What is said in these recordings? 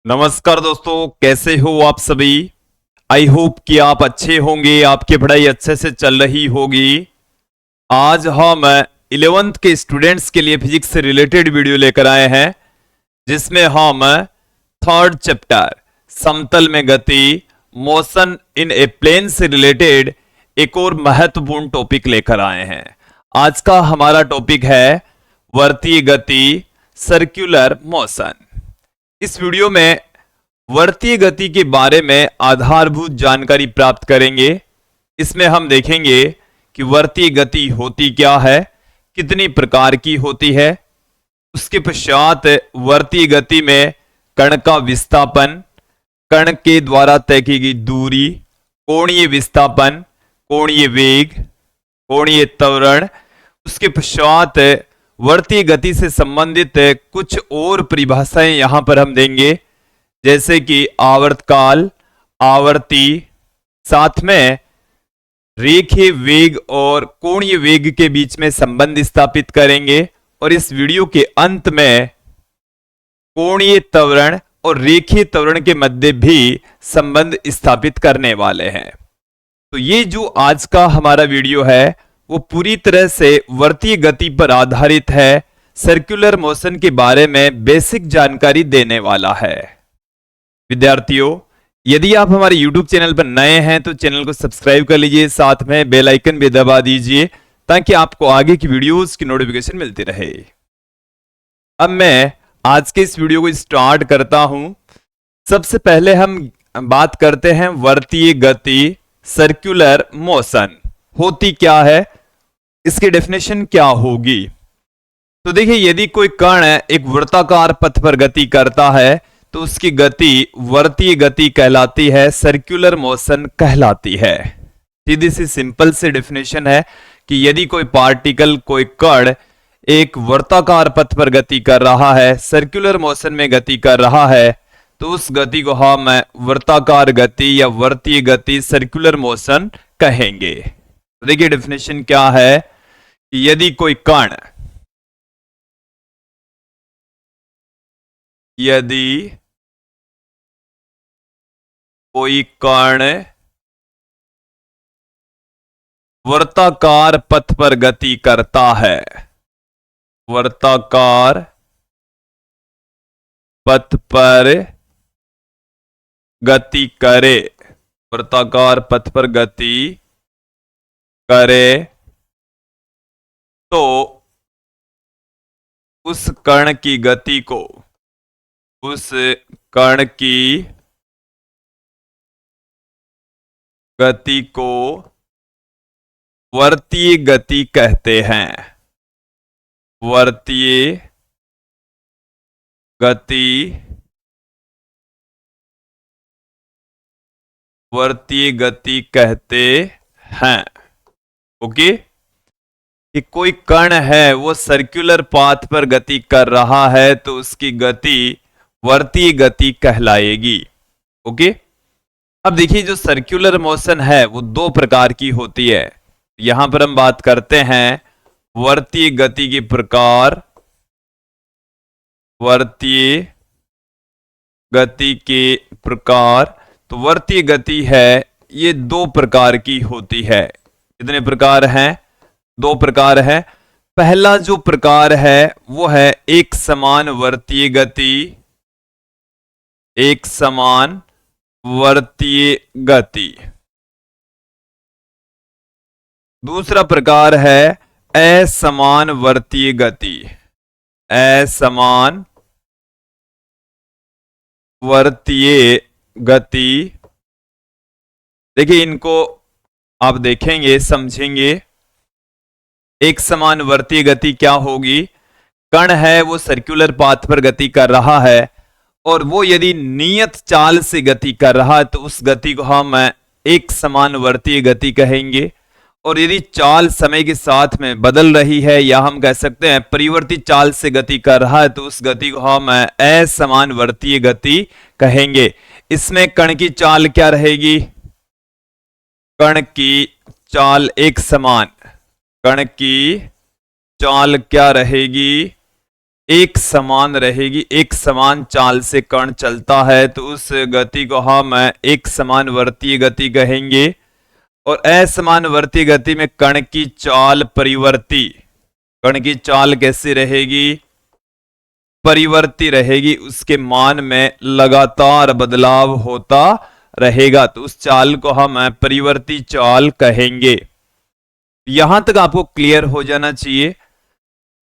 नमस्कार दोस्तों, कैसे हो आप सभी। आई होप कि आप अच्छे होंगे, आपकी पढ़ाई अच्छे से चल रही होगी। आज हम 11th के स्टूडेंट्स के लिए फिजिक्स से रिलेटेड वीडियो लेकर आए हैं, जिसमें हम थर्ड चैप्टर समतल में गति मोशन इन ए प्लेन से रिलेटेड एक और महत्वपूर्ण टॉपिक लेकर आए हैं। आज का हमारा टॉपिक है वर्तीय गति, सर्कुलर मोशन। इस वीडियो में वर्तीय गति के बारे में आधारभूत जानकारी प्राप्त करेंगे। इसमें हम देखेंगे कि वर्तीय गति होती क्या है, कितनी प्रकार की होती है। उसके पश्चात वर्तीय गति में कण का विस्थापन, कण के द्वारा तय की गई दूरी, कोणीय विस्थापन, कोणीय वेग, कोणीय त्वरण। उसके पश्चात वर्तीय गति से संबंधित कुछ और परिभाषाएं यहां पर हम देंगे, जैसे कि आवर्तकाल, आवर्ती, साथ में रेखीय वेग और कोणीय वेग के बीच में संबंध स्थापित करेंगे। और इस वीडियो के अंत में कोणीय त्वरण और रेखीय त्वरण के मध्य भी संबंध स्थापित करने वाले हैं। तो ये जो आज का हमारा वीडियो है वो पूरी तरह से वर्तीय गति पर आधारित है, सर्कुलर मोशन के बारे में बेसिक जानकारी देने वाला है। विद्यार्थियों, यदि आप हमारे YouTube चैनल पर नए हैं तो चैनल को सब्सक्राइब कर लीजिए, साथ में बेल आइकन भी दबा दीजिए ताकि आपको आगे की वीडियोस की नोटिफिकेशन मिलती रहे। अब मैं आज के इस वीडियो को स्टार्ट करता हूं। सबसे पहले हम बात करते हैं वर्तीय गति, सर्कुलर मोशन होती क्या है, इसकी डेफिनेशन क्या होगी। तो देखिए, यदि कोई कण एक वृत्ताकार पथ पर गति करता है तो उसकी गति वर्तीय गति कहलाती है, सर्कुलर मोशन कहलाती है। सीधी सी सिंपल सी डेफिनेशन है कि यदि कोई पार्टिकल, कोई कण एक वर्ताकार पथ पर गति कर रहा है, सर्कुलर मोशन में गति कर रहा है, तो उस गति को हम वर्ताकार गति या वर्तीय गति, सर्कुलर मोशन कहेंगे। देखिए डेफिनेशन क्या है कि यदि कोई कण वर्ताकार पथ पर गति करता है, वर्ताकार पथ पर गति करे, वर्ताकार पथ पर गति करे, तो उस कण की गति को, उस कण की गति को वर्तीय गति कहते हैं। वर्तीय गति, वर्तीय गति कहते हैं। ओके, कि कोई कण है वो सर्कुलर पाथ पर गति कर रहा है तो उसकी गति वर्तीय गति कहलाएगी। ओके, अब देखिए, जो सर्कुलर मोशन है वो दो प्रकार की होती है। यहां पर हम बात करते हैं वर्तीय गति के प्रकार, वर्तीय गति के प्रकार। तो वर्तीय गति है ये दो प्रकार की होती है। कितने प्रकार हैं? दो प्रकार है। पहला जो प्रकार है वो है एक समान वर्तीय गति, एक समान वर्तीय गति। दूसरा प्रकार है असमान वर्तीय गति, असमान वर्तीय गति। देखिए, इनको आप देखेंगे, समझेंगे। एक समान वर्तीय गति क्या होगी? कण है वो सर्कुलर पाथ पर गति कर रहा है और वो यदि नियत चाल से गति कर रहा है तो उस गति को हम एक समान वर्तीय गति कहेंगे। और यदि चाल समय के साथ में बदल रही है या हम कह सकते हैं परिवर्तित चाल से गति कर रहा है तो उस गति को हम असमान वर्तीय गति कहेंगे। इसमें कण की चाल क्या रहेगी? कण की चाल एक समान, कण की चाल क्या रहेगी? एक समान रहेगी, एक समान चाल से कण चलता है तो उस गति को हम एक समानवर्तीय गति कहेंगे। और असमानवर्तीय गति में कण की चाल परिवर्ती, कण की चाल कैसी रहेगी? परिवर्ती रहेगी, उसके मान में लगातार बदलाव होता रहेगा तो उस चाल को हम परिवर्ती चाल कहेंगे। यहां तक आपको क्लियर हो जाना चाहिए।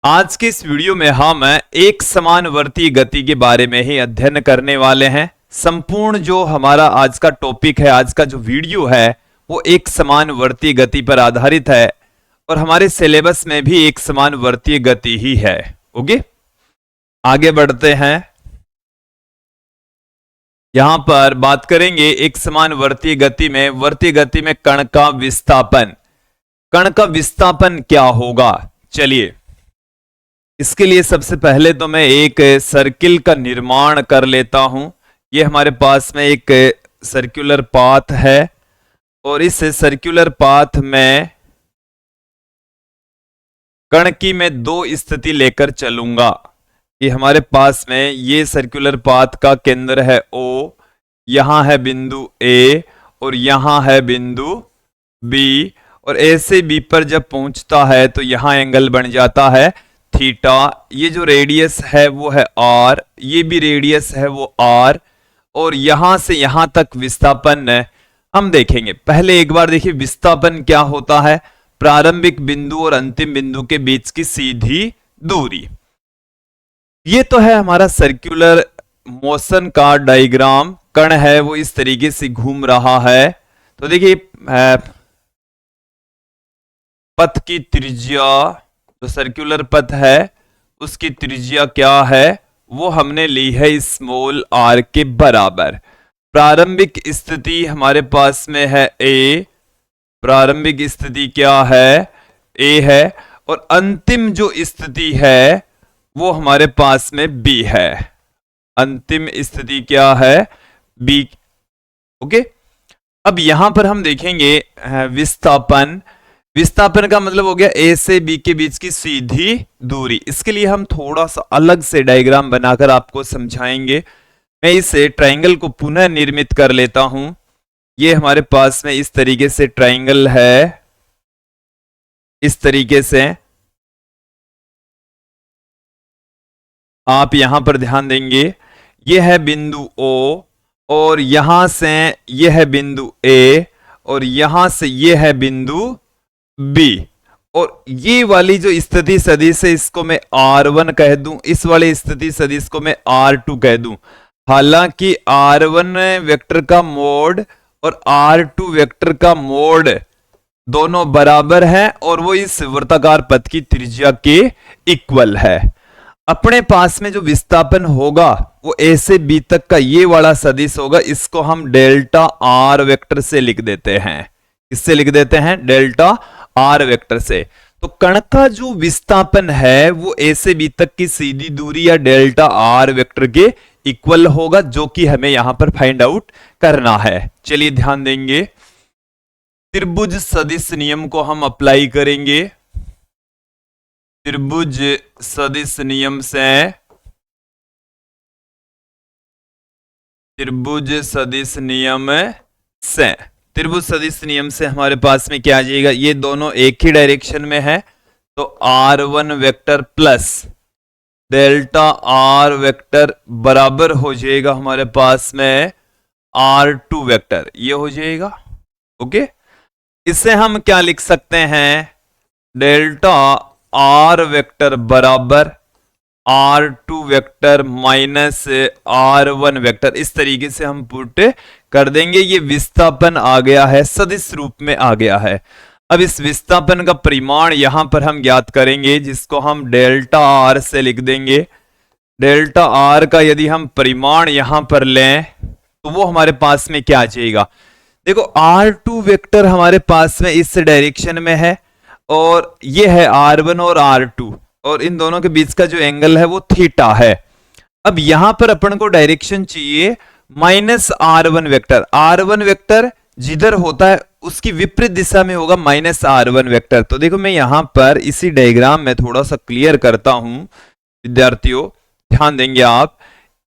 आज के इस वीडियो में हम एक समानवर्ती गति के बारे में ही अध्ययन करने वाले हैं। संपूर्ण जो हमारा आज का टॉपिक है, आज का जो वीडियो है वो एक समानवर्ती गति पर आधारित है और हमारे सिलेबस में भी एक समानवर्ती गति ही है। ओके, आगे बढ़ते हैं। यहां पर बात करेंगे एक समानवर्ती गति में, वर्ती गति में कण का विस्थापन। कण का विस्थापन क्या होगा? चलिए, इसके लिए सबसे पहले तो मैं एक सर्किल का निर्माण कर लेता हूं। ये हमारे पास में एक सर्कुलर पाथ है और इस सर्कुलर पाथ में कण की मैं दो स्थिति लेकर चलूंगा। ये हमारे पास में ये सर्कुलर पाथ का केंद्र है O, यहां है बिंदु A और यहां है बिंदु B, और A से B पर जब पहुंचता है तो यहां एंगल बन जाता है थीटा। ये जो रेडियस है वो है R, ये भी रेडियस है वो R, और यहां से यहां तक विस्थापन हम देखेंगे। पहले एक बार देखिए विस्थापन क्या होता है। प्रारंभिक बिंदु और अंतिम बिंदु के बीच की सीधी दूरी। ये तो है हमारा सर्कुलर मोशन का डायग्राम। कण है वो इस तरीके से घूम रहा है। तो देखिए पथ की त्रिज्या, जो सर्कुलर पथ है उसकी त्रिज्या क्या है? वो हमने ली है स्मॉल r के बराबर। प्रारंभिक स्थिति हमारे पास में है A, प्रारंभिक स्थिति क्या है? A है, और अंतिम जो स्थिति है वो हमारे पास में B है। अंतिम स्थिति क्या है? B। ओके, अब यहां पर हम देखेंगे विस्थापन। विस्थापन का मतलब हो गया A से B के बीच की सीधी दूरी। इसके लिए हम थोड़ा सा अलग से डायग्राम बनाकर आपको समझाएंगे। मैं इस ट्रायंगल को पुनः निर्मित कर लेता हूं। ये हमारे पास में इस तरीके से ट्रायंगल है, इस तरीके से आप यहां पर ध्यान देंगे। यह है बिंदु O और यहां से यह है बिंदु A और यहां से यह है बिंदु B, और ये वाली जो स्थिति सदिश है इसको मैं R1 कह दूं, इस वाली स्थिति सदिश को मैं R2 कह दूं। हालांकि R1 वेक्टर का मोड और R2 वेक्टर का मोड दोनों बराबर है और वो इस वृत्ताकार पथ की त्रिज्या के इक्वल है। अपने पास में जो विस्थापन होगा वो A से B तक का ये वाला सदिश होगा। इसको हम डेल्टा R वेक्टर से लिख देते हैं। इससे लिख देते हैं डेल्टा R वेक्टर से। तो कण का जो विस्थापन है वो A से B तक की सीधी दूरी या डेल्टा R वेक्टर के इक्वल होगा, जो कि हमें यहां पर फाइंड आउट करना है। चलिए ध्यान देंगे, त्रिभुज सदिश नियम को हम अप्लाई करेंगे। त्रिभुज सदिश नियम से, त्रिभुज सदिश नियम से, त्रिभुज सदिश नियम से हमारे पास में क्या आ जाएगा? ये दोनों एक ही डायरेक्शन में है तो R1 vector plus delta R vector बराबर हो जाएगा हमारे पास में R2 वेक्टर। ये हो जाएगा। ओके, इससे हम क्या लिख सकते हैं? डेल्टा R वेक्टर बराबर R2 vector minus R1 vector. इस तरीके से हम पुट कर देंगे। ये विस्थापन आ गया है, सदिश रूप में आ गया है। अब इस विस्थापन का परिमाण यहां पर हम ज्ञात करेंगे, जिसको हम डेल्टा R से लिख देंगे। डेल्टा R का यदि हम परिमाण यहां पर लें तो वो हमारे पास में क्या आ जाएगा? देखो R2 वेक्टर हमारे पास में इस डायरेक्शन में है और ये है R1 और R2, और इन दोनों के बीच का जो एंगल है वो थीटा है। अब यहां पर अपन को डायरेक्शन चाहिए minus R1 vector. R1 vector जिधर होता है उसकी विपरीत दिशा में होगा माइनस R1 वेक्टर। तो देखो मैं यहां पर इसी डायग्राम में थोड़ा सा क्लियर करता हूं। विद्यार्थियों ध्यान देंगे आप,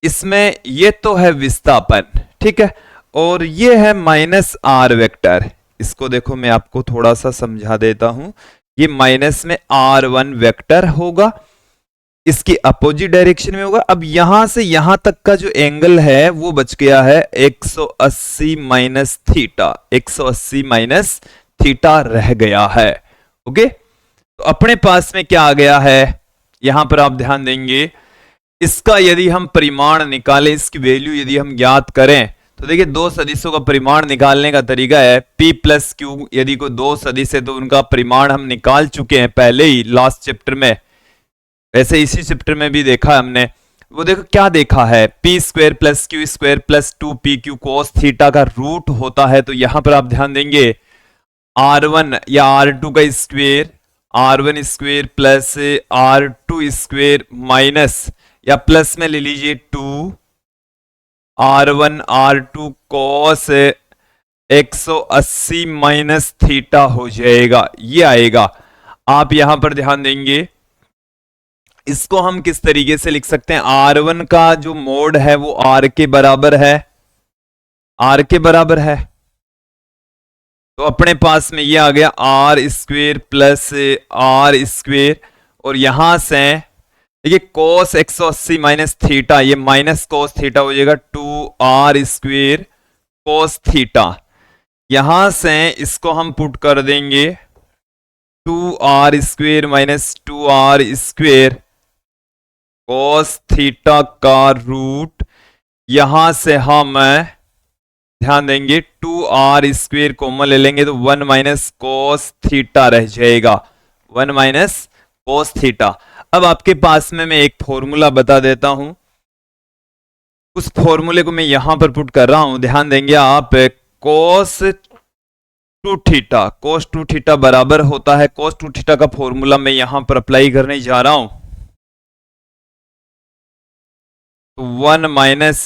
इसमें ये तो है विस्थापन, ठीक है, और ये है माइनस आर वेक्टर। इसको देखो मैं आपको थोड़ा सा समझा देता हूं, ये माइनस में r1 वेक्टर होगा, इसकी अपोजिट डायरेक्शन में होगा। अब यहां से यहां तक का जो एंगल है वो बच गया है 180 माइनस थीटा, 180 माइनस थीटा रह गया है। ओके, तो अपने पास में क्या आ गया है, यहां पर आप ध्यान देंगे, इसका यदि हम परिमाण निकालें, इसकी वैल्यू यदि हम ज्ञात करें, तो देखिए दो सदिशों का परिमाण निकालने का तरीका है P प्लस क्यू। यदि कोई दो सदिश है तो उनका परिमाण हम निकाल चुके हैं पहले ही लास्ट चैप्टर में, वैसे इसी चैप्टर में भी देखा है हमने। वो देखो क्या देखा है, P square plus Q square plus 2pq cos theta का रूट होता है। तो यहां पर आप ध्यान देंगे r1 या r2 का square, r1 square plus r2 square minus या प्लस में ले लीजिए 2 r1 r2 cos 180 minus theta हो जाएगा, ये आएगा। आप यहां पर ध्यान देंगे, इसको हम किस तरीके से लिख सकते हैं, r1 का जो मोड है वो r के बराबर है, r के बराबर है, तो अपने पास में ये आ गया r square plus r square, और यहां से देखिए cos 180 माइनस थीटा, ये माइनस cos थीटा हो जाएगा 2r स्क्वेयर cos थीटा। यहां से इसको हम पुट कर देंगे 2r square minus 2r square cos theta का रूट, यहां से हम ध्यान देंगे 2r स्क्वेयर कॉमन ले लेंगे तो 1 माइनस cos थीटा रह जाएगा, 1 माइनस cos थीटा। अब आपके पास में मैं एक फॉर्मूला बता देता हूं, उस फॉर्मूले को मैं यहां पर पुट कर रहा हूं, ध्यान देंगे आप, cos 2 थीटा, cos 2 थीटा बराबर होता है, cos 2 थीटा का फॉर्मूला मैं यहां पर अप्लाई करने जा रहा हूं, 1 minus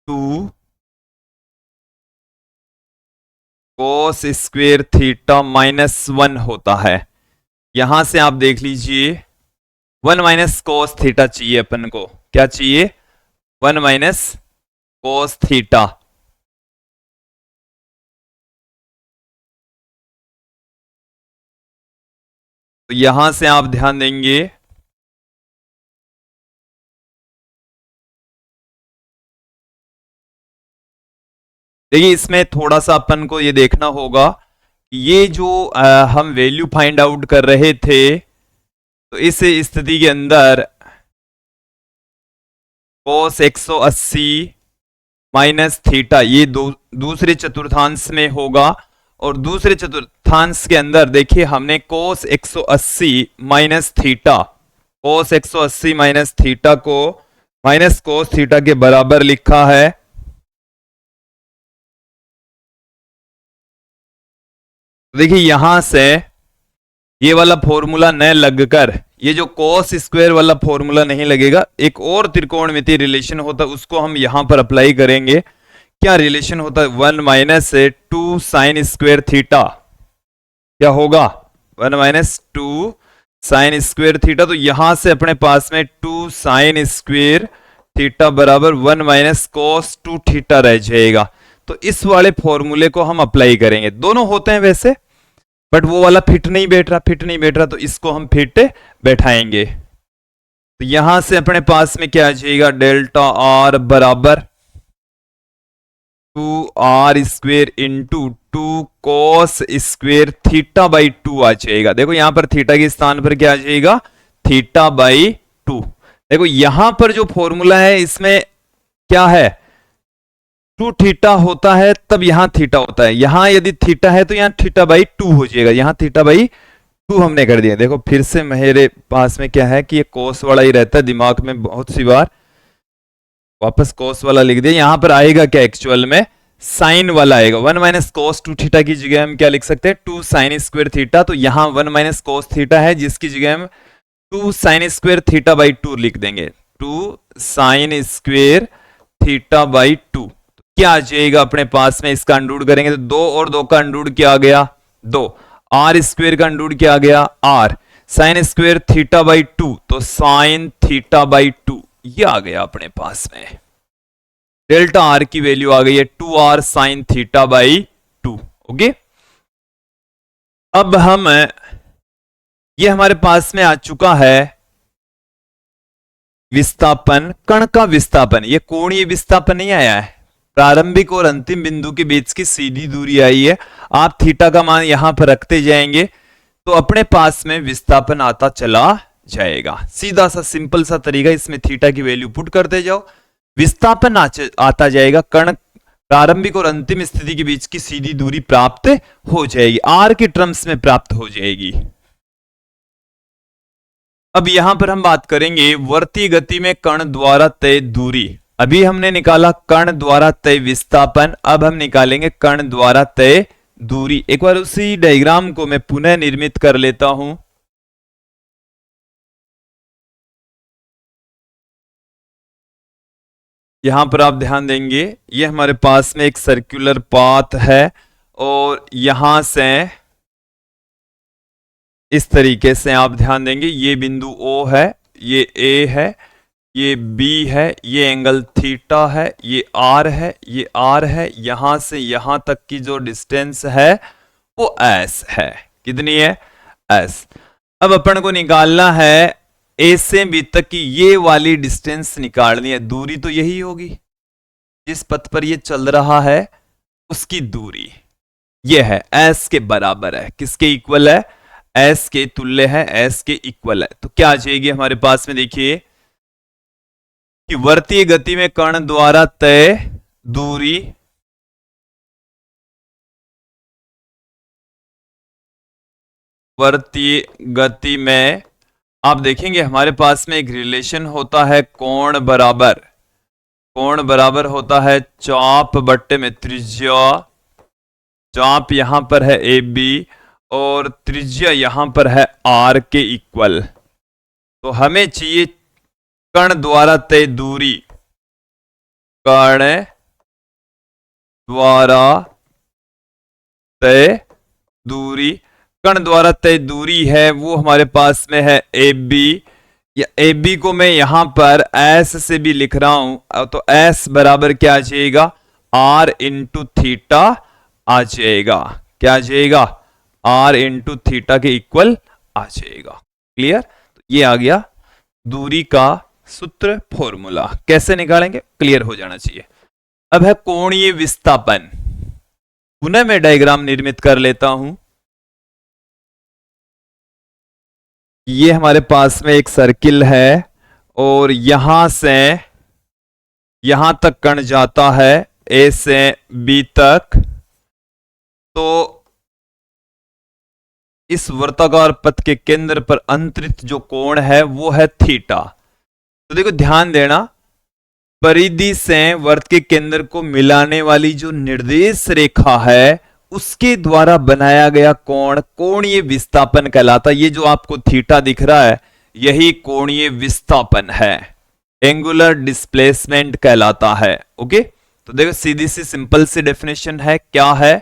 2 cos square theta minus 1 होता है। यहां से आप देख लीजिए 1 माइनस cos थीटा चाहिए अपन को, क्या चाहिए, 1 माइनस cos थीटा। तो यहां से आप ध्यान देंगे, देखिए इसमें थोड़ा सा अपन को ये देखना होगा, ये जो हम वैल्यू फाइंड आउट कर रहे थे, तो इस स्थिति के अंदर cos 180 माइनस थीटा ये दूसरे चतुर्थांश में होगा, और दूसरे चतुर्थांश के अंदर देखिए हमने cos 180 minus theta, cos 180 minus theta को माइनस cos थीटा के बराबर लिखा है। देखिए यहां से ये वाला फॉर्मूला न लगकर, ये जो cos स्क्वायर वाला फॉर्मूला नहीं लगेगा, एक और त्रिकोणमितीय रिलेशन होता है उसको हम यहां पर अप्लाई करेंगे। क्या रिलेशन होता है, 1 माइनस 2 साइन स्क्वायर थीटा, क्या होगा 1 माइनस 2 साइन स्क्वायर थीटा। तो यहां से अपने पास में 2 साइन स्क्वायर थीटा बराबर 1 माइनस cos 2 थीटा रह जाएगा। तो इस वाले फॉर्मूले को हम अप्लाई करेंगे, दोनों होते हैं वैसे, बट वो वाला फिट नहीं बैठ रहा, तो इसको हम फिट बैठाएंगे। तो यहां से अपने पास में क्या आ जाएगा, डेल्टा आर बराबर 2r square into 2 cos square theta by 2 आ जाएगा। देखो यहां पर थीटा के स्थान पर क्या आ जाएगा, थीटा बाई 2। देखो यहां पर जो फॉर्मूला है इसमें क्या है, 2 थीटा होता है तब यहां थीटा होता है, यहां यदि थीटा है तो यहां थीटा बाई 2 हो जाएगा, यहां थीटा बाई 2 हमने कर दिया। देखो फिर से मेरे पास में क्या है कि ये कोस वाला ही रहता है दिमाग में बहुत सी बार, वापस कोस वाला लिख दिया। यहां पर आएगा क्या, एक्चुअल में साइन वाला आएगा, 1 माइनस cos 2 थीटा की जगह हम क्या लिख सकते हैं, 2 साइन स्क्वायर थीटा। तो यहां 1 माइनस cos थीटा है जिसकी जगह हम 2 साइन स्क्वायर थीटा बाई 2 लिख देंगे, 2 साइन स्क्वायर थीटा बाई 2। क्या आ जाएगा अपने पास में, इसका अंडूड करेंगे तो 2 और 2 का अंडूड क्या आ गया 2, आर स्क्वेयर का अंडूड क्या आ गया आर, साइन स्क्वेयर थीटा बाई 2 तो साइन थीटा बाई 2 ये आ गया अपने पास में। डेल्टा आर की वैल्यू आ गई है 2r sine theta by 2। Okay, अब हम ये हमारे पास में आ चुका है विस्थापन, कण का विस्थापन। ये कोणीय विस्थापन नहीं आया है, प्रारंभिक और अंतिम बिंदु के बीच की सीधी दूरी आई है। आप थीटा का मान यहां पर रखते जाएंगे तो अपने पास में विस्थापन आता चला जाएगा। सीधा सा सिंपल सा तरीका, इसमें थीटा की वैल्यू पुट करते जाओ, विस्थापन आता जाएगा, कण प्रारंभिक और अंतिम स्थिति के बीच की सीधी दूरी प्राप्त हो जाएगी, आर के टर्म्स में प्राप्त हो जाएगी। अब यहां पर हम बात करेंगे वर्तीय गति में कण द्वारा तय दूरी। अभी हमने निकाला कण द्वारा तय विस्थापन, अब हम निकालेंगे कण द्वारा तय दूरी। एक बार उसी डायग्राम को मैं पुनः निर्मित कर लेता हूं। यहां पर आप ध्यान देंगे, ये हमारे पास में एक सर्कुलर पाथ है और यहां से इस तरीके से आप ध्यान देंगे, ये बिंदु O है, ये A है, ये B है, ये एंगल थीटा है, ये R है, ये R है, यहां से यहां तक की जो डिस्टेंस है वो S है। कितनी है S। अब अपन को निकालना है A से B तक की ये वाली डिस्टेंस निकालनी है, दूरी तो यही होगी, जिस पथ पर ये चल रहा है उसकी दूरी ये है, S के बराबर है, किसके इक्वल है, S के तुल्य है, S के इक्वल है। तो क्या आ जाएगी हमारे पास में, देखिए कि वर्तीय गति में कण द्वारा तय दूरी वर्तीय गति में आप देखेंगे हमारे पास में एक रिलेशन होता है कोण बराबर, कोण बराबर होता है चाप बट्टे में त्रिज्या, चाप यहां पर है AB और त्रिज्या यहां पर है R के इक्वल। तो हमें चाहिए कण द्वारा तय दूरी, कण द्वारा तय दूरी, कण द्वारा तय दूरी है वो हमारे पास में है AB, या AB को मैं यहां पर S से भी लिख रहा हूं, तो S बराबर क्या आ जाएगा R इंटू थीटा आ जाएगा, क्या आ जाएगा R इंटू थीटा के इक्वल आ जाएगा। क्लियर, तो ये आ गया दूरी का सूत्र, फॉर्मूला। कैसे निकालेंगे क्लियर हो जाना चाहिए। अब है कोणीय विस्थापन, पुनः मैं डायग्राम निर्मित कर लेता हूं। ये हमारे पास में एक सर्किल है और यहां से यहां तक कण जाता है A से B तक, तो इस वर्ताकार पथ के केंद्र पर अंतरित जो कोण है वो है थीटा। तो देखो ध्यान देना, परिधि से वर्त के केंद्र को मिलाने वाली जो निर्देश रेखा है उसके द्वारा बनाया गया कोण कोणीय विस्थापन कहलाता है। ये जो आपको थीटा दिख रहा है यही कोणीय विस्थापन है, एंगुलर डिस्प्लेसमेंट कहलाता है। ओके, तो देखो सीधी सी सिंपल सी डेफिनेशन है, क्या है,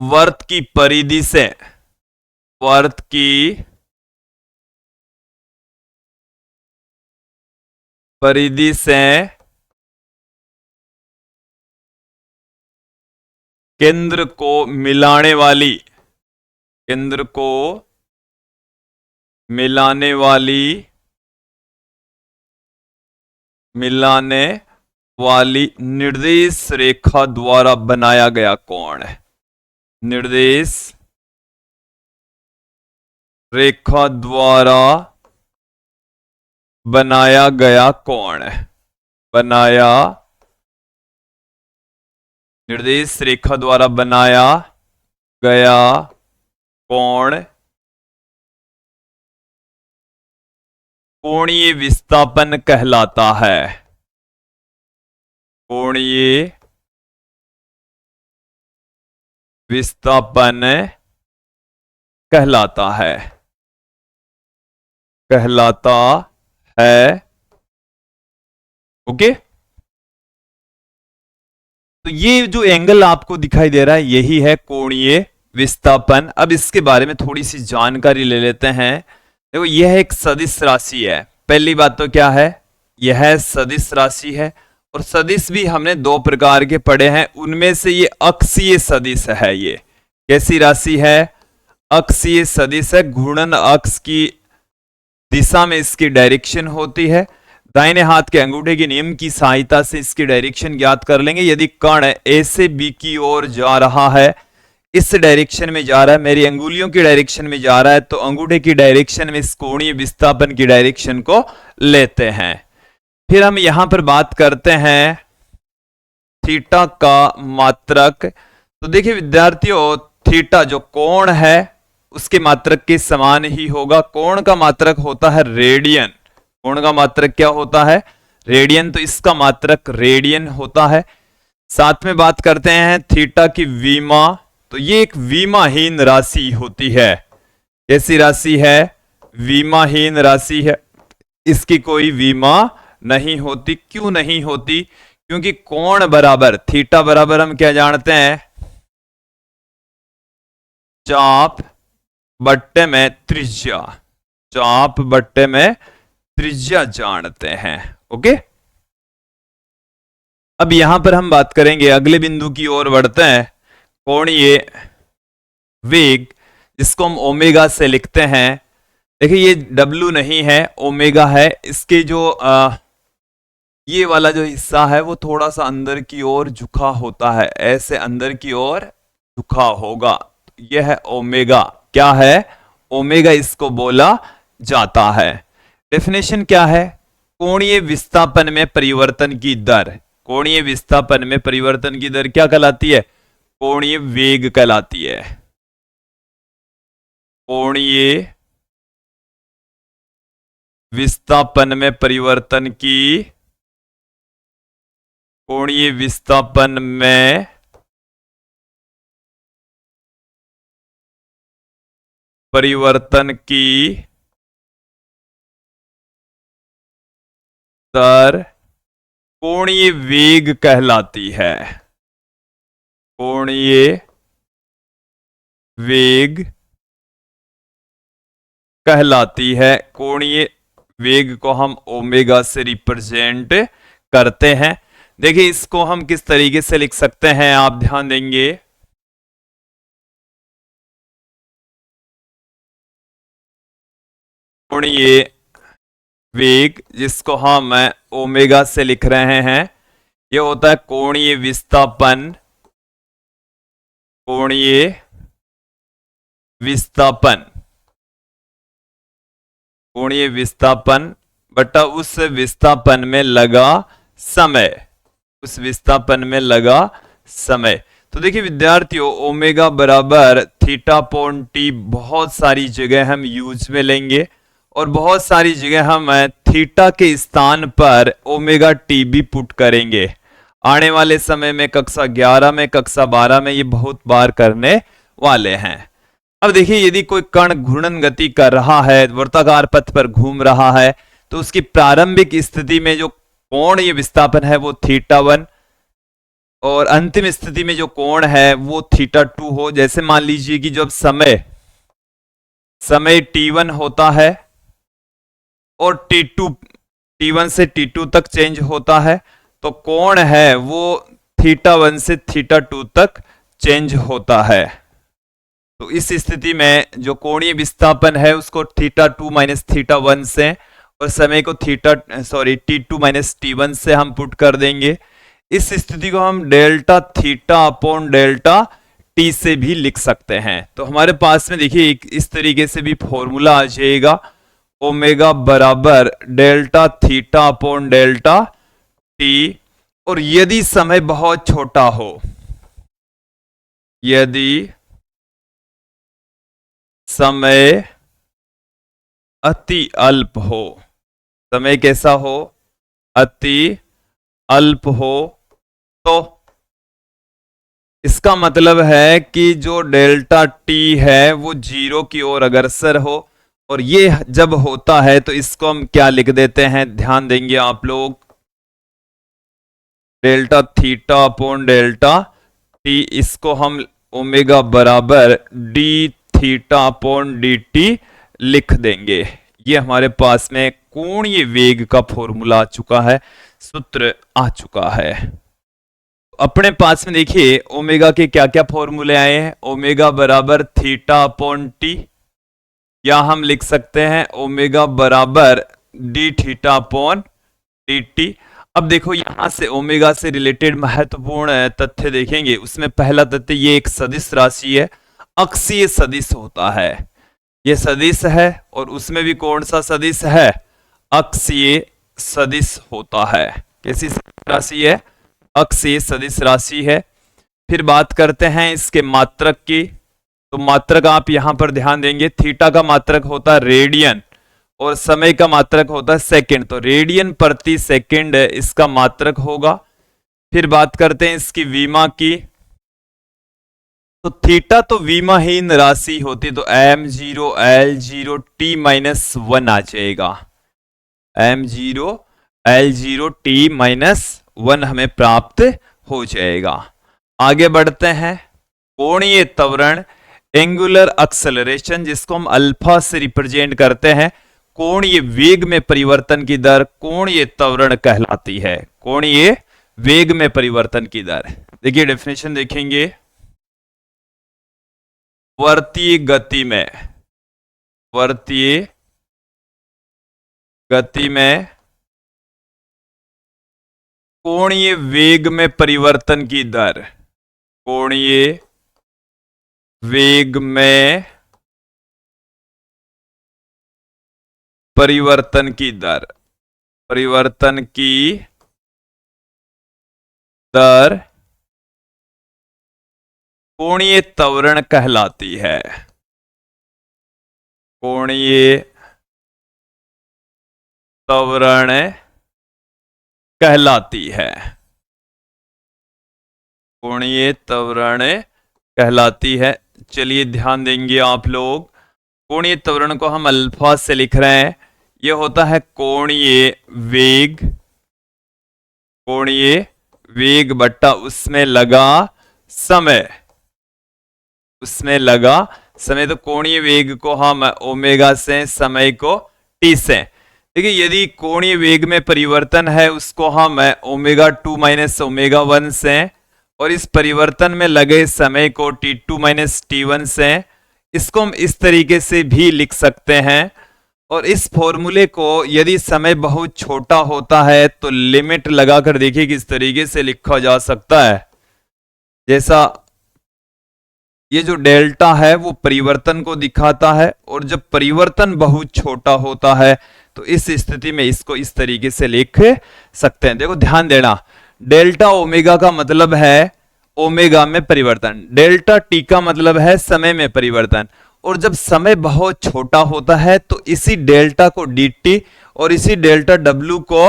वर्त की परिधि से, वर्त की परिधि से केंद्र को मिलाने वाली, केंद्र को मिलाने वाली, मिलाने वाली निर्देश रेखा द्वारा बनाया गया कोण है, निर्देश रेखा द्वारा बनाया गया कोण है, बनाया, निर्देश रेखा द्वारा बनाया गया कोण कोणीय विस्थापन कहलाता है, कोणीय विस्थापन कहलाता है, कहलाता है। ओके, तो ये जो एंगल आपको दिखाई दे रहा है यही है कोणीय विस्थापन। अब इसके बारे में थोड़ी सी जानकारी ले लेते हैं। देखो यह एक सदिश राशि है। पहली बात तो क्या है, यह सदिश राशि है और सदिश भी हमने दो प्रकार के पढ़े हैं, उनमें से ये अक्षीय सदिश है। ये कैसी राशि है, अक्षीय सदिश है। घूर्णन अक्ष की दिशा में इसकी डायरेक्शन होती है। दाहिने हाथ के अंगूठे के नियम की सहायता से इसकी डायरेक्शन ज्ञात कर लेंगे। यदि कण ए से बी की ओर जा रहा है, इस डायरेक्शन में जा रहा है, मेरी अंगुलियों की डायरेक्शन में जा रहा है, तो अंगूठे की डायरेक्शन में इस कोणीय विस्थापन की डायरेक्शन को लेते हैं। फिर हम यहां पर बात करते हैं थीटा का मात्रक। तो देखिए विद्यार्थियों, थीटा जो कोण है उसके मात्रक के समान ही होगा। कोण का मात्रक होता है रेडियन। कोण का मात्रक क्या होता है, रेडियन, तो इसका मात्रक रेडियन होता है। साथ में बात करते हैं थीटा की विमा। तो ये एक विमाहीन राशि होती है। कैसी राशि है, विमाहीन राशि है। इसकी कोई विमा नहीं होती। क्यों नहीं होती, क्योंकि कोण बराबर थीटा बराबर हम क्या जानते हैं, चाप बट्टे में त्रिज्या। चाप बट्टे में त्रिज्या जानते हैं। ओके, अब यहां पर हम बात करेंगे, अगले बिंदु की ओर बढ़ते हैं। कोणीय वेग, जिसको हम ओमेगा से लिखते हैं। देखिए ये W नहीं है, ओमेगा है। इसके जो ये वाला जो हिस्सा है वो थोड़ा सा अंदर की ओर झुका होता है, ऐसे अंदर की ओर झुका होगा। यह है ओमेगा। क्या है, ओमेगा इसको बोला जाता है। डेफिनेशन क्या है, कोणीय विस्थापन में परिवर्तन की दर। कोणीय विस्थापन में परिवर्तन की दर क्या कहलाती है, कोणीय वेग कहलाती है। कोणीय विस्थापन में परिवर्तन की, कोणीय विस्थापन में परिवर्तन की दर कोणीय वेग कहलाती है। कोणीय वेग कहलाती है। कोणीय वेग को हम ओमेगा से रिप्रेजेंट करते हैं। देखिए इसको हम किस तरीके से लिख सकते हैं, आप ध्यान देंगे। कोणीय वेग, जिसको हम ओमेगा से लिख रहे हैं, यह होता है कोणीय विस्थापन। कोणीय विस्थापन, कोणीय विस्थापन बटा उस विस्थापन में लगा समय। उस विस्थापन में लगा समय। तो देखिए विद्यार्थियों, ओमेगा बराबर थीटा अपॉन टी बहुत सारी जगह हम यूज में लेंगे और बहुत सारी जगह हम थीटा के स्थान पर ओमेगा टी भी पुट करेंगे। आने वाले समय में कक्षा 11 में, कक्षा 12 में ये बहुत बार करने वाले हैं। अब देखिए यदि कोई कण घूर्णन गति कर रहा है, वर्ताकार पथ पर घूम रहा है, तो उसकी प्रारंभिक स्थिति में जो कोणीय विस्थापन है वो θ1 और अंतिम स्थिति में जो कोण है वो θ2 हो। जैसे मान लीजिए कि जब समय t1 होता है और t1 से t2 तक चेंज होता है, तो कोण है वो θ1 से θ2 तक चेंज होता है। तो इस स्थिति में जो कोणीय विस्थापन है उसको θ2 माइनस θ1 से और समय को t2 माइनस t1 से हम पुट कर देंगे। इस स्थिति को हम delta theta upon delta T से भी लिख सकते हैं। तो हमारे पास में देखिए इस तरीके से भी फॉर्मूला आ जाएगा, ओमेगा बराबर delta theta upon delta T. और यदि समय बहुत छोटा हो, यदि समय अति अल्प हो, समय कैसा हो, अति अल्प हो, तो इसका मतलब है कि जो डेल्टा टी है वो 0 की ओर अग्रसर हो। और ये जब होता है तो इसको हम क्या लिख देते हैं, ध्यान देंगे आप लोग, delta theta upon delta T, इसको हम ओमेगा बराबर D theta upon D T लिख देंगे। ये हमारे पास में कोणीय वेग का फॉर्मूला आ चुका है, सूत्र आ चुका है। अपने पास में देखिए ओमेगा के क्या क्या फॉर्मूले आए हैं। ओमेगा बराबर थीटा अपॉन टी, या हम लिख सकते हैं ओमेगा बराबर D theta upon D T. अब देखो यहां से ओमेगा से रिलेटेड महत्वपूर्ण तथ्य देखेंगे। उसमें पहला तथ्य, ये एक सदिश राशि है, अक्षीय सदिश होता है। ये सदिश है और उसमें भी कौन सा सदिश है, अक्षीय सदिश होता है। कैसी राशि है, अक्षीय सदिश राशि है। फिर बात करते हैं इसके मात्रक की, तो मात्रक आप यहां पर ध्यान देंगे, थीटा का मात्रक होता है रेडियन और समय का मात्रक होता है सेकंड, तो रेडियन प्रति सेकंड इसका मात्रक होगा। फिर बात करते हैं इसकी विमा की, तो थीटा तो विमाहीन राशि होती, तो m0 l0 t माइनस 1 आ जाएगा। m0 l0 t माइनस 1 हमें प्राप्त हो जाएगा। आगे बढ़ते हैं, कोणीय त्वरण एंगुलर एक्सेलरेशन, जिसको हम अल्फा से रिप्रेजेंट करते हैं, कोणीय वेग में परिवर्तन की दर कोणीय त्वरण कहलाती है। कोणीय वेग में परिवर्तन की दर, देखिए डेफिनेशन देखेंगे, वर्तीय गति में कोणीय वेग में परिवर्तन की दर, कोणीय वेग में परिवर्तन की दर, परिवर्तन की दर कोणीय त्वरण कहलाती है। कोणीय त्वरण कहलाती है, कोणीय त्वरण कहलाती है। चलिए ध्यान देंगे आप लोग, कोणीय त्वरण को हम अल्फा से लिख रहे हैं, यह होता है कोणीय वेग, कोणीय वेग बट्टा उसमें लगा समय, उसमें लगा समय, तो कोणीय वेग को हम ओमेगा से, समय को टी से। देखिए यदि कोणीय वेग में परिवर्तन है उसको हम ओमेगा 2 माइनस ओमेगा 1 से, और इस परिवर्तन में लगे समय को t2 माइनस t1 से, इसको हम इस तरीके से भी लिख सकते हैं। और इस फॉर्मूले को यदि समय बहुत छोटा होता है तो लिमिट लगाकर देखिए किस तरीके से लिखा जा सकता है। जैसा ये जो डेल्टा है वो परिवर्तन को दिखाता है, और जब परिवर्तन बहुत छोटा होता है तो इस स्थिति में इसको इस तरीके से लिख सकते हैं। देखो ध्यान देना, डेल्टा ओमेगा का मतलब है ओमेगा में परिवर्तन, डेल्टा टी का मतलब है समय में परिवर्तन, और जब समय बहुत छोटा होता है तो इसी डेल्टा को dt और इसी डेल्टा w को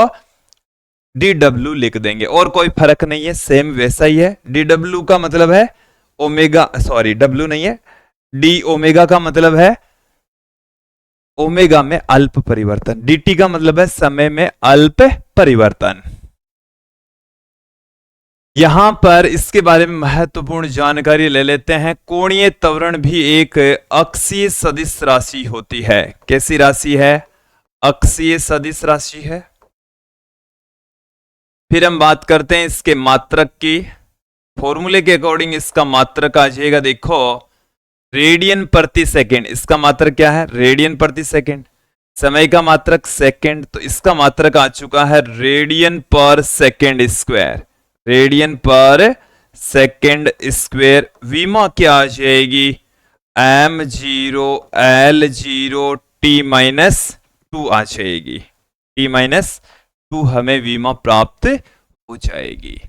dw लिख देंगे, और कोई फर्क नहीं है, सेम वैसा ही है। dw का मतलब है ओमेगा, सॉरी w नहीं है, d ओमेगा का मतलब है ओमेगा में अल्प परिवर्तन, dt का मतलब है समय में अल्प परिवर्तन। यहां पर इसके बारे में महत्वपूर्ण जानकारी ले लेते हैं। कोणीय त्वरण भी एक अक्षीय सदिश राशि होती है। कैसी राशि है, अक्षीय सदिश राशि है। फिर हम बात करते हैं इसके मात्रक की, फॉर्मूले के अकॉर्डिंग इसका मात्रक आ जाएगा, देखो रेडियन प्रति सेकंड, इसका मात्रक क्या है, रेडियन प्रति सेकंड। समय का मात्रक सेकंड, तो इसका मात्रक आ चुका है रेडियन पर सेकंड स्क्वायर, रेडियन पर सेकंड स्क्वायर। विमा क्या आ जाएगी, m0 l0 t माइनस 2 आ जाएगी, t माइनस 2 हमें विमा प्राप्त हो जाएगी।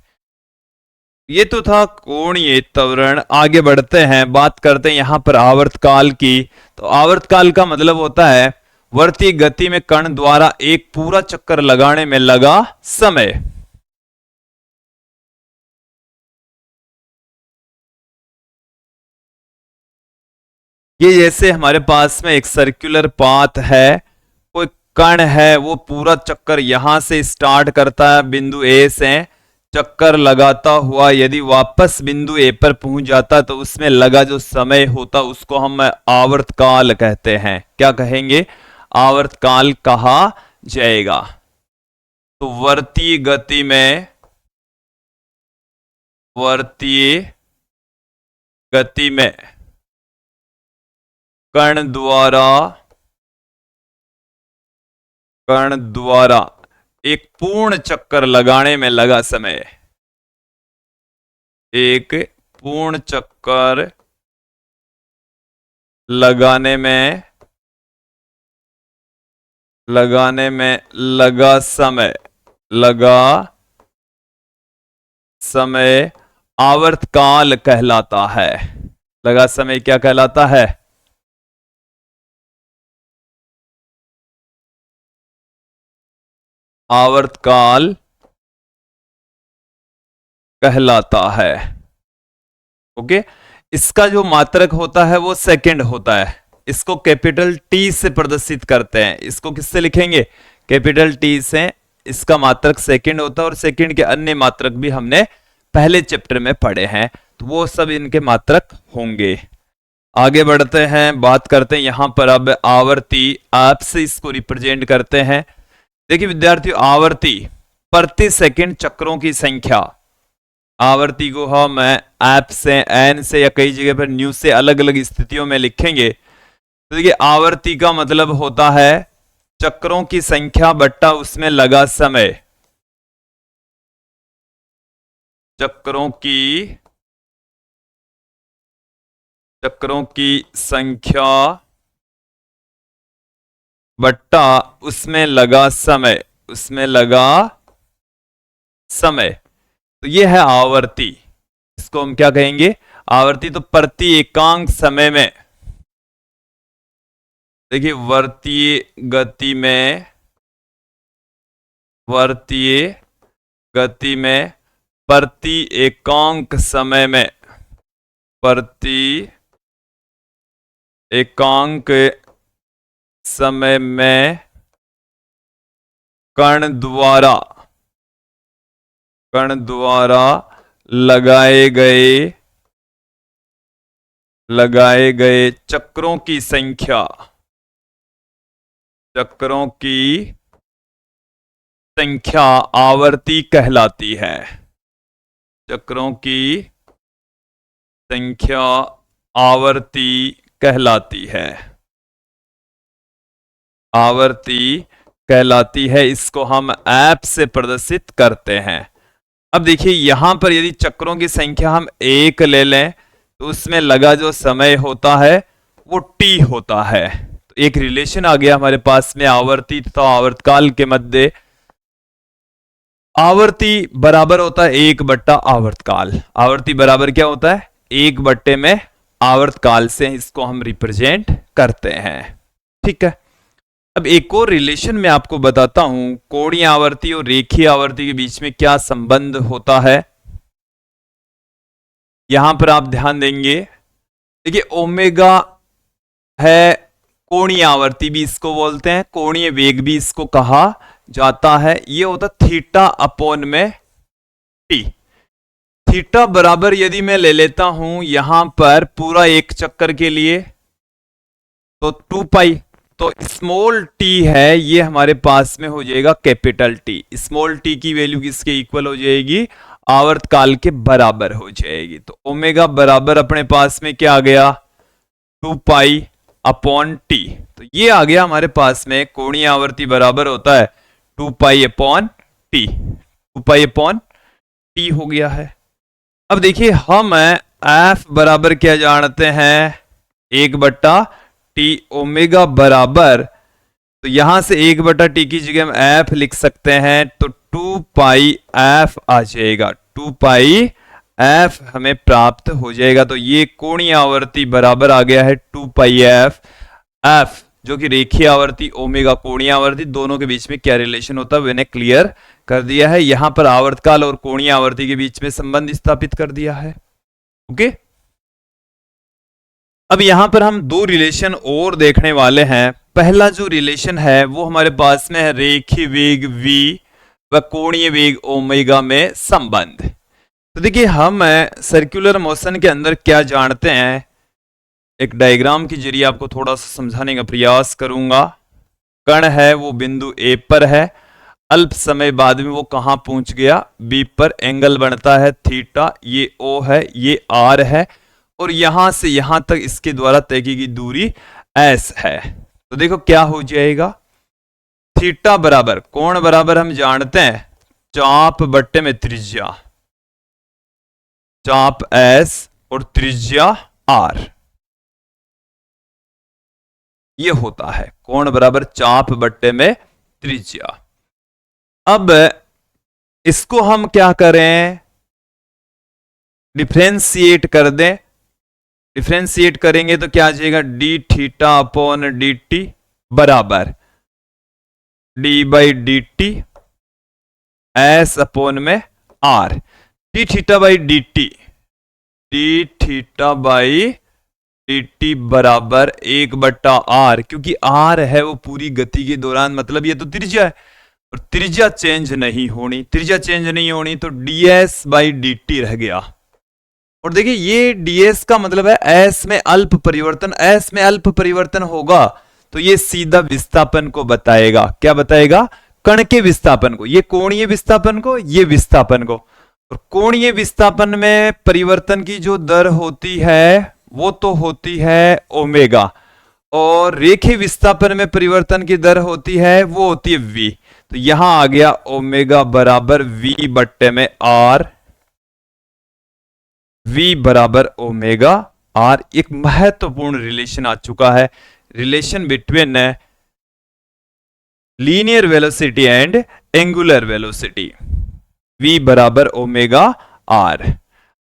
ये तो था कोणीय त्वरण। आगे बढ़ते हैं, बात करते हैं यहां पर आवर्तकाल की। तो आवर्तकाल का मतलब होता है वर्तीय गति में कण द्वारा एक पूरा चक्कर लगाने में लगा समय। ये जैसे हमारे पास में एक सर्कुलर पाथ है, कोई कण है वो पूरा चक्कर यहां से स्टार्ट करता है बिंदु ए से, चक्कर लगाता हुआ यदि वापस बिंदु ए पर पहुंच जाता तो उसमें लगा जो समय होता उसको हम आवर्तकाल कहते हैं। क्या कहेंगे? आवर्तकाल कहा जाएगा। तो वर्तीय गति में कण द्वारा एक पूर्ण चक्कर लगाने में लगा समय, एक पूर्ण चक्कर लगाने में लगा समय आवर्तकाल कहलाता है। लगा समय क्या कहलाता है? आवर्तकाल कहलाता है। ओके, इसका जो मात्रक होता है वो सेकंड होता है। इसको कैपिटल टी से प्रदर्शित करते हैं। इसको किससे लिखेंगे? कैपिटल टी से। इसका मात्रक सेकंड होता है और सेकंड के अन्य मात्रक भी हमने पहले चैप्टर में पढ़े हैं, तो वो सब इनके मात्रक होंगे। आगे बढ़ते हैं, बात करते हैं यहां पर अब आवर्ती ऐप से इसको रिप्रेजेंट करते हैं। देखिए विद्यार्थियों, आवर्ती प्रति सेकंड चक्रों की संख्या। आवर्ती को हम ऐप से, एन से या कई जगह पर न्यू से अलग अलग स्थितियों में लिखेंगे। तो देखिए आवर्ती का मतलब होता है चक्रों की संख्या बट्टा उसमें लगा समय। चक्रों की संख्या बट्टा उसमें लगा समय, तो ये है आवर्ती। इसको हम क्या कहेंगे? आवर्ती। तो प्रति एकांक समय में, देखिए वर्तीय गति में प्रति एकांक समय में कण द्वारा लगाए गए चक्रों की संख्या आवर्ती कहलाती है। चक्रों की संख्या आवर्ती कहलाती है। इसको हम ऐप से प्रदर्शित करते हैं। अब देखिए यहां पर यदि चक्रों की संख्या हम एक ले लें तो उसमें लगा जो समय होता है वो टी होता है। तो एक रिलेशन आ गया हमारे पास में आवर्ती तथा आवर्तकाल के मध्य। आवर्ती बराबर होता है 1 बट्टा आवर्तकाल। आवर्ती बराबर क्या होता है? 1 बट्टे में आवर्तकाल से इसको हम रिप्रेजेंट करते हैं। ठीक है, अब एक और रिलेशन मैं आपको बताता हूं, कोणीय आवर्ती और रेखीय आवर्ती के बीच में क्या संबंध होता है। यहां पर आप ध्यान देंगे, देखिए ओमेगा है कोणीय आवर्ती भी इसको बोलते हैं, कोणीय वेग भी इसको कहा जाता है। ये होता थीटा अपॉन में टी। थीटा बराबर यदि मैं ले लेता हूं यहां पर पूरा एक चक्कर के लिए तो 2 पाई, तो स्मॉल टी है ये हमारे पास में हो जाएगा कैपिटल टी। स्मॉल टी की वैल्यू किसके इक्वल हो जाएगी? आवर्तकाल के बराबर हो जाएगी। तो ओमेगा बराबर अपने पास में क्या आ गया? 2 पाई अपॉन टी। तो ये आ गया हमारे पास में कोणीय आवर्ती बराबर होता है 2 pi upon T. 2 pi upon T हो गया है। अब देखिए हम एफ बराबर क्या जानते हैं? 1 बट्टा टी। ओमेगा बराबर, तो यहां से 1 बटा टी की जगह हम एफ लिख सकते हैं, तो 2 पाई एफ आ जाएगा। 2 पाई एफ हमें प्राप्त हो जाएगा। तो ये कोणीय आवर्ती बराबर आ गया है 2 पाई एफ। एफ जो कि रेखीय आवर्ती, ओमेगा कोणीय आवर्ती, दोनों के बीच में क्या रिलेशन होता है मैंने क्लियर कर दिया है। यहां पर आवर्तकाल और कोणीय आवर्ती के बीच में संबंध स्थापित कर दिया है। ओके, अब यहां पर हम 2 रिलेशन और देखने वाले हैं। पहला जो रिलेशन है वो हमारे पास में है रेखीय वेग v व कोणीय वेग ओमेगा में संबंध। तो देखिए हम सर्कुलर मोशन के अंदर क्या जानते हैं, एक डायग्राम के जरिए आपको थोड़ा सा समझाने का प्रयास करूंगा। कण है वो बिंदु ए पर है, अल्प समय बाद में वो कहां पहुंच गया, बी पर। एंगल बनता है थीटा, ये ओ है, ये आर है, और यहां से यहां तक इसके द्वारा तय की गई दूरी एस है। तो देखो क्या हो जाएगा, थीटा बराबर, कोण बराबर हम जानते हैं चाप बट्टे में त्रिज्या, चाप एस और त्रिज्या आर, ये होता है कोण बराबर चाप बट्टे में त्रिज्या। अब इसको हम क्या करें, डिफरेंशिएट कर दें। डिफरेंशिएट करेंगे तो क्या आ जाएगा, D theta upon D T बराबर D by D T S upon में R. D theta by D T, D theta by D T बराबर 1/r, क्योंकि आर है वो पूरी गति के दौरान, मतलब ये तो त्रिज्या है और त्रिज्या चेंज नहीं होनी, त्रिज्या चेंज नहीं होनी तो ds बाई डी टी रह गया। और देखिए ये ds का मतलब है s में अल्प परिवर्तन, s में अल्प परिवर्तन होगा तो ये सीधा विस्थापन को बताएगा। क्या बताएगा, कण के विस्थापन को, ये कोणीय विस्थापन को, ये विस्थापन को। और कोणीय विस्थापन में परिवर्तन की जो दर होती है वो तो होती है ओमेगा, और रेखीय विस्थापन में परिवर्तन की दर होती है वो होती है v। तो यहां आ गया ओमेगा बराबर v बट्टे में r, v बराबर ओमेगा r। एक महत्वपूर्ण रिलेशन आ चुका है, relation between linear velocity and angular velocity, v बराबर ओमेगा r।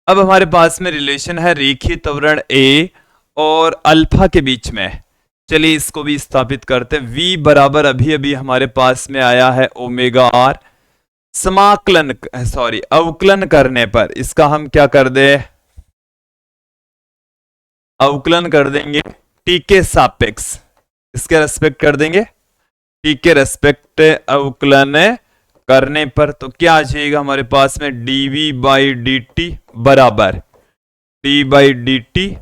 अब हमारे पास में रिलेशन है रेखीय त्वरण a और अल्फा के बीच में। चलिए इसको भी स्थापित करते हैं। v बराबर अभी अभी हमारे पास में आया है ओमेगा r, समाकलन अवकलन करने पर इसका हम क्या कर दे, अवकलन कर देंगे t के सापेक्ष, इसके रेस्पेक्ट कर देंगे, t के रेस्पेक्ट अवकलन करने पर तो क्या आ जाएगा हमारे पास में, dv बाई डी टी बराबर d by D T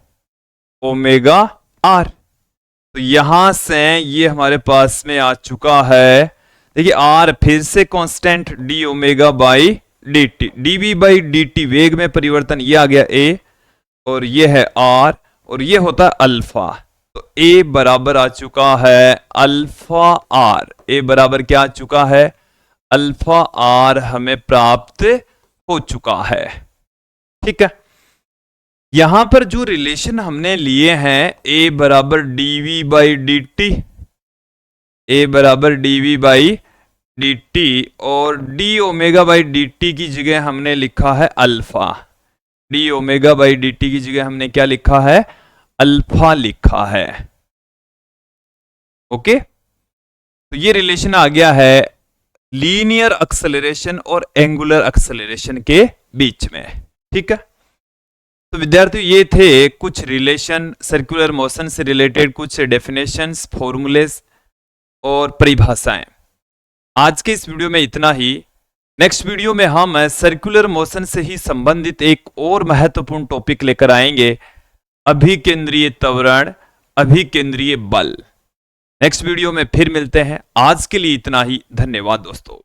omega r। तो यहां से ये हमारे पास में आ चुका है, देखिए r फिर से constant d omega by D T, dv by D T वेग में परिवर्तन, ये आ गया a और ये है r और ये होता है अल्फा। तो a बराबर आ चुका है अल्फा r, a बराबर क्या आ चुका है, अल्फा r हमें प्राप्त हो चुका है। ठीक है, यहां पर जो रिलेशन हमने लिए हैं a बराबर dv by D T, a बराबर dv बाई डी टी और d omega by D T की जगह हमने लिखा है alpha, d omega by D T की जगह हमने क्या लिखा है, अल्फा लिखा है। ओके, तो ये रिलेशन आ गया है लीनियर एक्सेलरेशन और एंगुलर एक्सेलरेशन के बीच में। ठीक है, तो विद्यार्थियों ये थे कुछ रिलेशन, सर्कुलर मोशन से रिलेटेड कुछ डेफिनेशंस, फॉर्मूलेस और परिभाषाएं। आज के इस वीडियो में इतना ही। नेक्स्ट वीडियो में हम सर्कुलर मोशन से ही संबंधित एक और महत्वपूर्ण टॉपिक लेकर आएंगे, अभिकेंद्रीय त्वरण, अभिकेंद्रीय बल। नेक्स्ट वीडियो में फिर मिलते हैं। आज के लिए इतना ही, धन्यवाद दोस्तों।